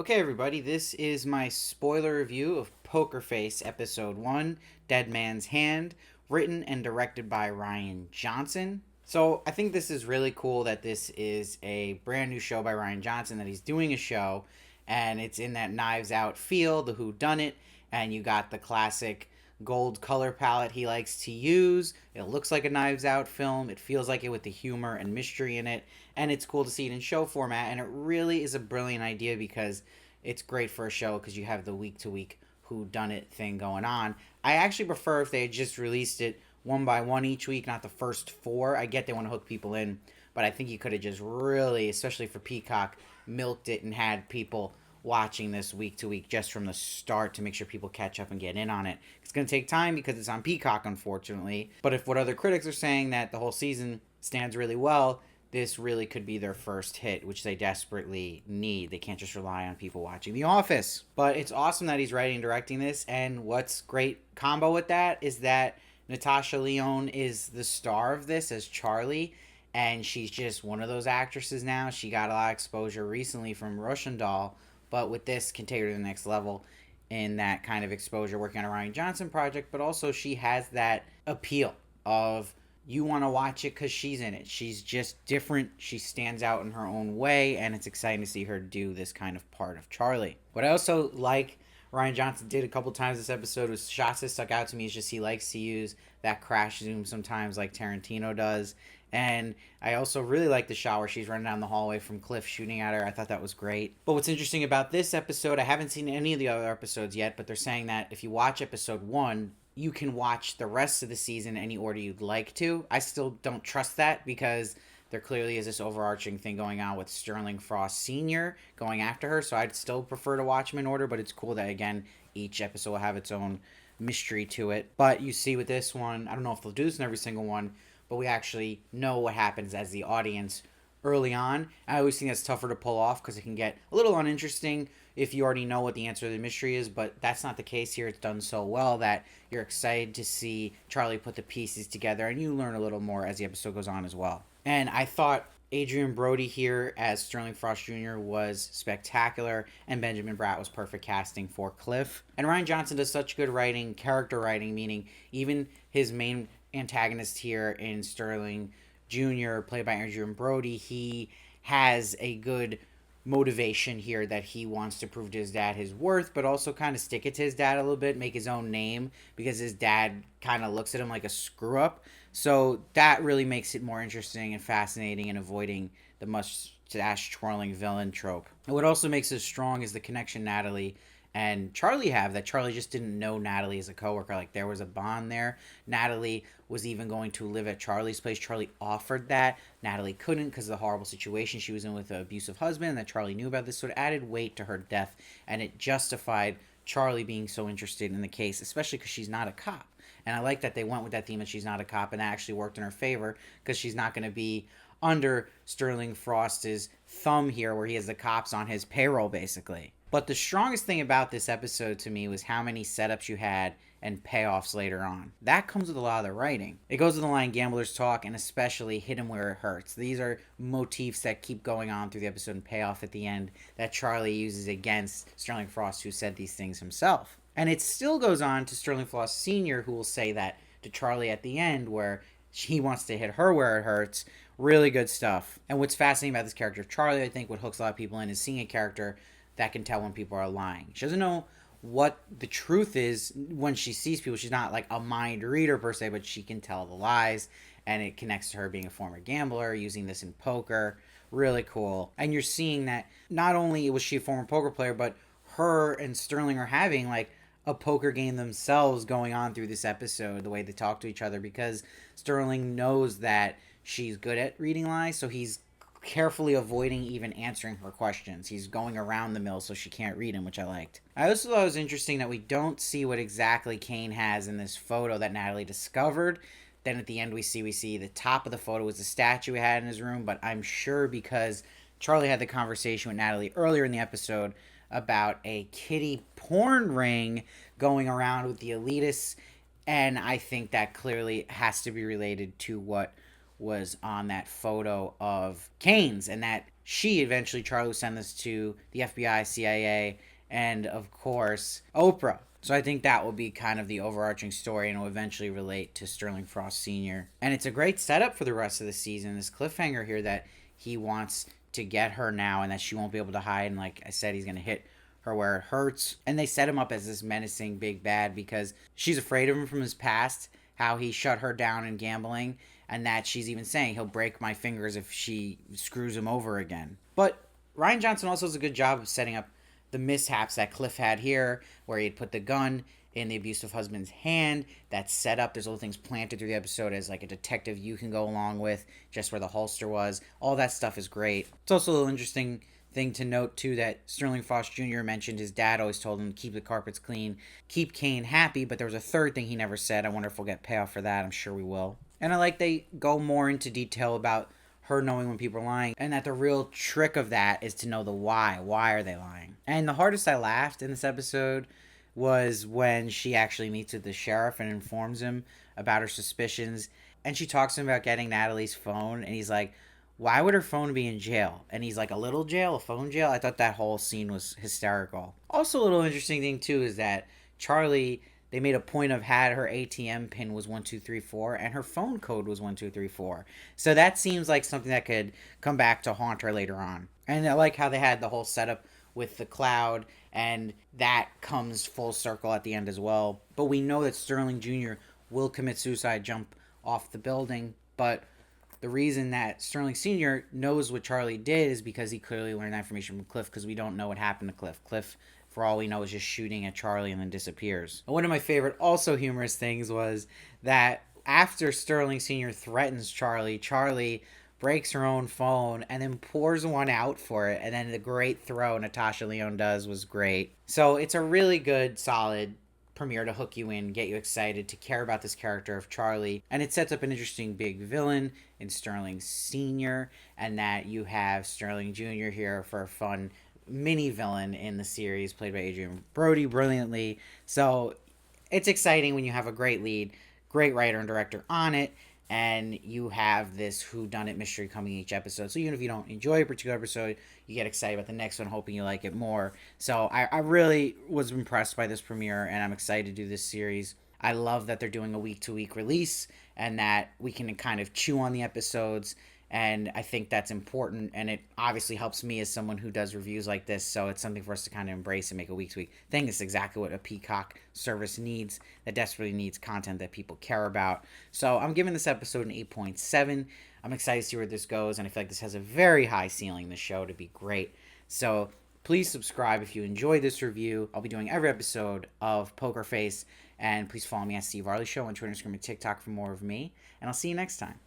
Okay, everybody, this is my spoiler review of Poker Face Episode 1, Dead Man's Hand, written and directed by Rian Johnson. So, I think this is really cool that this is a brand new show by Rian Johnson, that he's doing a show, and it's in that Knives Out feel, the Who Done It, and you got the classic gold color palette he likes to use. It looks like a Knives Out film. It feels like it with the humor and mystery in it, and it's cool to see it in show format. And it really is a brilliant idea because it's great for a show because you have the week to week who done it thing going on. I actually prefer if they had just released it one by one each week, not the first four. I get they want to hook people in, but I think you could have just really, especially for Peacock, milked it and had people watching this week to week just from the start to make sure people catch up and get in on it. It's going to take time because it's on Peacock, unfortunately. But if what other critics are saying that the whole season stands really well, this really could be their first hit, which they desperately need. They can't just rely on people watching The Office. But it's awesome that he's writing and directing this, and what's great combo with that is that Natasha Lyonne is the star of this as Charlie, and she's just one of those actresses now. She got a lot of exposure recently from Russian Doll, but with this can take her to the next level in that kind of exposure working on a Rian Johnson project. But also she has that appeal of you want to watch it because she's in it. She's just different. She stands out in her own way, and it's exciting to see her do this kind of part of Charlie. What I also like Rian Johnson did a couple times this episode was shots that stuck out to me is just he likes to use that crash zoom sometimes like Tarantino does. And I also really like the shot where she's running down the hallway from Cliff shooting at her. I thought that was great. But what's interesting about this episode, I haven't seen any of the other episodes yet, but they're saying that if you watch episode 1, you can watch the rest of the season any order you'd like to. I still don't trust that because there clearly is this overarching thing going on with Sterling Frost Sr. going after her, so I'd still prefer to watch them in order, but it's cool that, again, each episode will have its own mystery to it. But you see with this one, I don't know if they'll do this in every single one, but we actually know what happens as the audience early on. I always think that's tougher to pull off because it can get a little uninteresting if you already know what the answer to the mystery is, but that's not the case here. It's done so well that you're excited to see Charlie put the pieces together, and you learn a little more as the episode goes on as well. And I thought Adrien Brody here as Sterling Frost Jr. was spectacular, and Benjamin Bratt was perfect casting for Cliff. And Rian Johnson does such good writing, character writing, meaning even his main antagonist here in Sterling Jr., played by Adrien Brody, he has a good motivation here that he wants to prove to his dad his worth, but also kind of stick it to his dad a little bit, make his own name, because his dad kind of looks at him like a screw up. So that really makes it more interesting and fascinating and avoiding the mustache twirling villain trope. And what also makes it strong is the connection Natalie and Charlie have, that Charlie just didn't know Natalie as a coworker. Like, there was a bond there. Natalie was even going to live at Charlie's place. Charlie offered that. Natalie couldn't because of the horrible situation she was in with an abusive husband, and that Charlie knew about this. So it added weight to her death, and it justified Charlie being so interested in the case, especially because she's not a cop. And I like that they went with that theme that she's not a cop, and that actually worked in her favor because she's not going to be under Sterling Frost's thumb here where he has the cops on his payroll, basically. But the strongest thing about this episode to me was how many setups you had and payoffs later on. That comes with a lot of the writing. It goes with the line gamblers talk, and especially hit him where it hurts. These are motifs that keep going on through the episode and pay off at the end that Charlie uses against Sterling Frost, who said these things himself. And it still goes on to Sterling Frost Sr., who will say that to Charlie at the end, where he wants to hit her where it hurts. Really good stuff. And what's fascinating about this character of Charlie, I think what hooks a lot of people in, is seeing a character that can tell when people are lying. She doesn't know what the truth is when she sees people. She's not like a mind reader per se, but she can tell the lies, and it connects to her being a former gambler, using this in poker. Really cool. And you're seeing that not only was she a former poker player, but her and Sterling are having like a poker game themselves going on through this episode, the way they talk to each other, because Sterling knows that she's good at reading lies, so he's carefully avoiding even answering her questions. He's going around the mill so she can't read him, which I liked. I also thought it was interesting that we don't see what exactly Kane has in this photo that Natalie discovered. Then at the end we see the top of the photo was the statue he had in his room, but I'm sure because Charlie had the conversation with Natalie earlier in the episode about a kiddie porn ring going around with the elitists, and I think that clearly has to be related to what was on that photo of Kane's, and that she eventually, Charlie, sent this to the FBI, CIA, and of course Oprah. So I think that will be kind of the overarching story, and will eventually relate to Sterling Frost Sr. And it's a great setup for the rest of the season. This cliffhanger here that he wants to get her now, and that she won't be able to hide. And like I said, he's gonna hit her where it hurts. And they set him up as this menacing big bad because she's afraid of him from his past, how he shut her down in gambling, and that she's even saying he'll break my fingers if she screws him over again. But Rian Johnson also does a good job of setting up the mishaps that Cliff had here, where he'd put the gun in the abusive husband's hand. That's set up. There's little things planted through the episode as like a detective you can go along with, just where the holster was. All that stuff is great. It's also a little interesting thing to note too that Sterling Frost Jr. mentioned his dad always told him to keep the carpets clean, keep Kane happy, but there was a third thing he never said. I wonder if we'll get payoff for that. I'm sure we will. And I like they go more into detail about her knowing when people are lying, and that the real trick of that is to know the why. Why are they lying? And the hardest I laughed in this episode was when she actually meets with the sheriff and informs him about her suspicions. And she talks to him about getting Natalie's phone, and he's like, why would her phone be in jail? And he's like, a little jail, a phone jail? I thought that whole scene was hysterical. Also, a little interesting thing, too, is that Charlie, they made a point of had her ATM pin was 1234 and her phone code was 1234. So that seems like something that could come back to haunt her later on. And I like how they had the whole setup with the cloud, and that comes full circle at the end as well. But we know that Sterling Jr. will commit suicide, jump off the building, but the reason that Sterling Sr. knows what Charlie did is because he clearly learned that information from Cliff, because we don't know what happened to Cliff. Cliff, for all we know, is just shooting at Charlie and then disappears. And one of my favorite, also humorous things was that after Sterling Sr. threatens Charlie, Charlie breaks her own phone and then pours one out for it. And then the great throw Natasha Lyonne does was great. So it's a really good, solid premiere to hook you in, get you excited to care about this character of Charlie, and it sets up an interesting big villain in Sterling Sr., and that you have Sterling Jr. here for a fun mini villain in the series, played by Adrien Brody brilliantly. So it's exciting when you have a great lead, great writer and director on it, and you have this whodunit mystery coming each episode. So even if you don't enjoy a particular episode, you get excited about the next one, hoping you like it more. So I really was impressed by this premiere, and I'm excited to do this series. I love that they're doing a week-to-week release, and that we can kind of chew on the episodes, and I think that's important, and it obviously helps me as someone who does reviews like this, so it's something for us to kind of embrace and make a week-to-week thing. It's exactly what a Peacock service needs, that desperately needs content that people care about. So I'm giving this episode an 8.7. I'm excited to see where this goes, and I feel like this has a very high ceiling, this show, to be great. So please subscribe if you enjoyed this review. I'll be doing every episode of Poker Face, and please follow me at Steve Varley Show on Twitter, Instagram, and TikTok for more of me, and I'll see you next time.